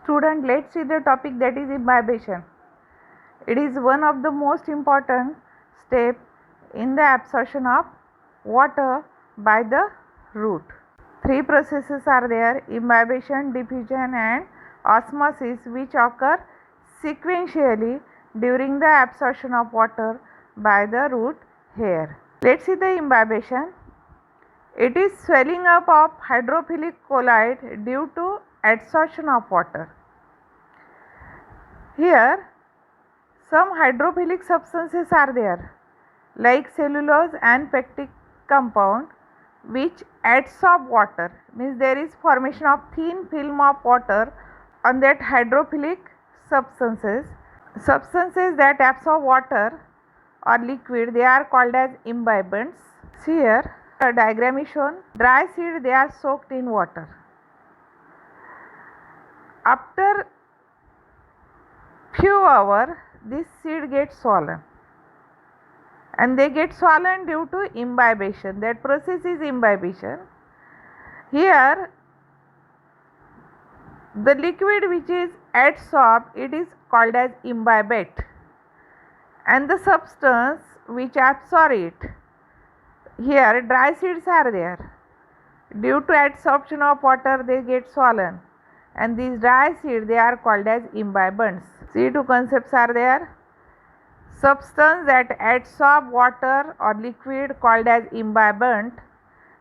Student, let's see the topic, that is imbibition. It is one of the most important steps in the absorption of water by the root. Three processes are there: imbibition, diffusion and osmosis, which occur sequentially during the absorption of water by the root hair. Let's see the imbibition. It is swelling up of hydrophilic colloid due to adsorption of water. Here some hydrophilic substances are there, like cellulose and pectic compound, which adsorb water, means there is formation of thin film of water on that hydrophilic substances. Substances that absorb water or liquid, they are called as imbibants. See here a diagram is shown. Dry seed, they are soaked in water. After few hours this seed gets swollen, and they get swollen due to imbibition. That process is imbibition. Here the liquid which is adsorbed, it is called as imbibate, and the substance which absorb it, here dry seeds are there. Due to adsorption of water they get swollen, and these dry seeds, they are called as imbibants. See, two concepts are there: substance that adsorb water or liquid called as imbibant,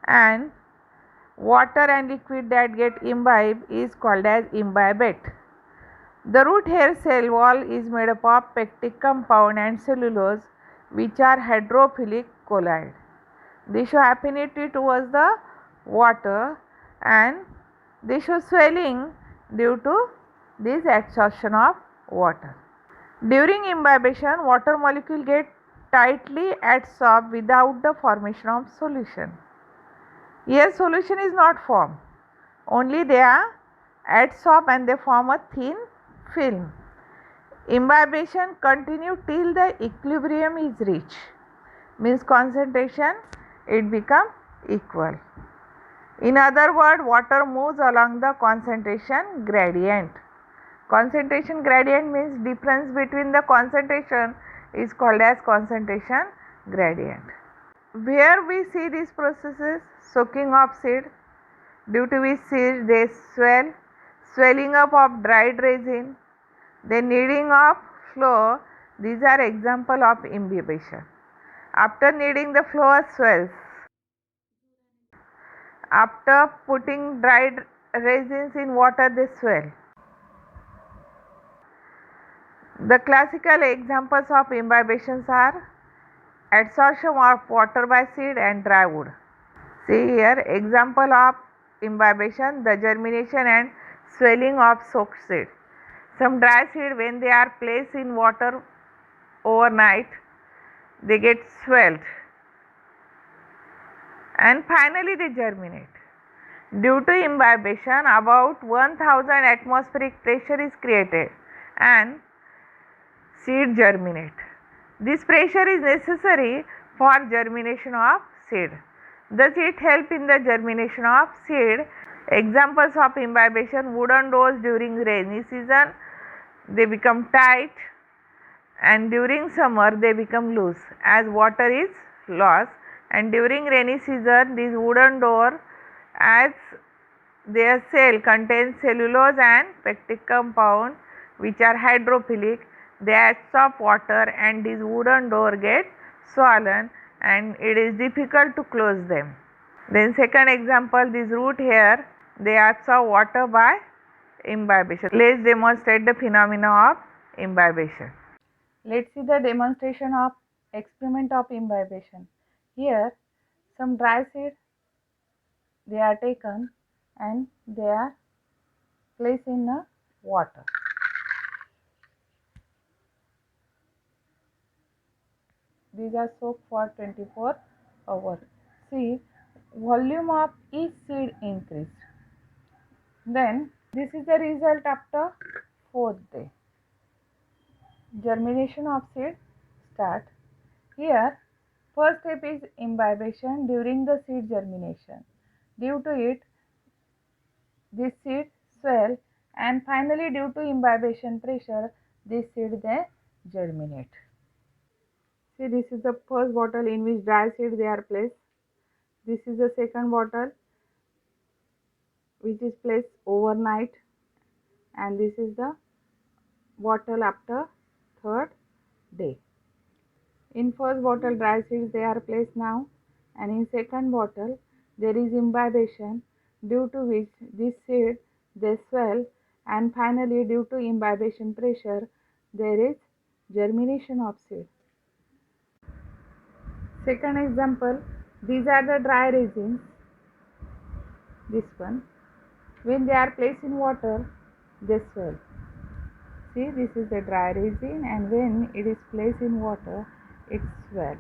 and water and liquid that get imbibe is called as imbibate. The root hair cell wall is made up of pectic compound and cellulose, which are hydrophilic colloid. They show affinity towards the water, and they show swelling due to this adsorption of water. During imbibition, water molecule get tightly adsorbed without the formation of solution. Here solution is not formed, only they are adsorbed and they form a thin film. Imbibition continue till the equilibrium is reached, means concentration it become equal. In other words, water moves along the concentration gradient. Concentration gradient means difference between the concentration is called as concentration gradient. Where we see these processes: soaking of seed, due to which seed they swell, swelling up of dried resin, then kneading of flour. These are example of imbibition. After kneading, the flour swells. After putting dried resins in water, they swell. The classical examples of imbibitions are adsorption of water by seed and dry wood. See here example of imbibition: the germination and swelling of soaked seed. Some dry seed, when they are placed in water overnight, they get swelled, and finally they germinate. Due to imbibition, about 1000 atmospheric pressure is created and seed germinate. This pressure is necessary for germination of seed. Thus it helps in the germination of seed. Examples of imbibition: wooden doors during rainy season, they become tight, and during summer they become loose as water is lost, and during rainy season these wooden door, as their cell contains cellulose and pectic compound which are hydrophilic, they absorb water and these wooden door get swollen and it is difficult to close them. Then second example, this root hair, they absorb water by imbibition. Let's demonstrate the phenomena of imbibition. Let's see the demonstration of experiment of imbibition. Here some dry seeds, they are taken and they are placed in the water. These are soaked for 24 hours. See, volume of each seed increased. Then this is the result after 4th day. Germination of seed start. Here first step is imbibition during the seed germination. Due to it, this seed swell and finally due to imbibition pressure this seed they germinate. See, this is the first bottle in which dry seed they are placed. This is the second bottle which is placed overnight, and this is the bottle after third day. In first bottle dry seeds they are placed now, and in second bottle there is imbibition due to which this seed they swell, and finally due to imbibition pressure there is germination of seed. Second example, these are the dry resins. This one, when they are placed in water they swell. See, this is the dry resin, and when it is placed in water it swells.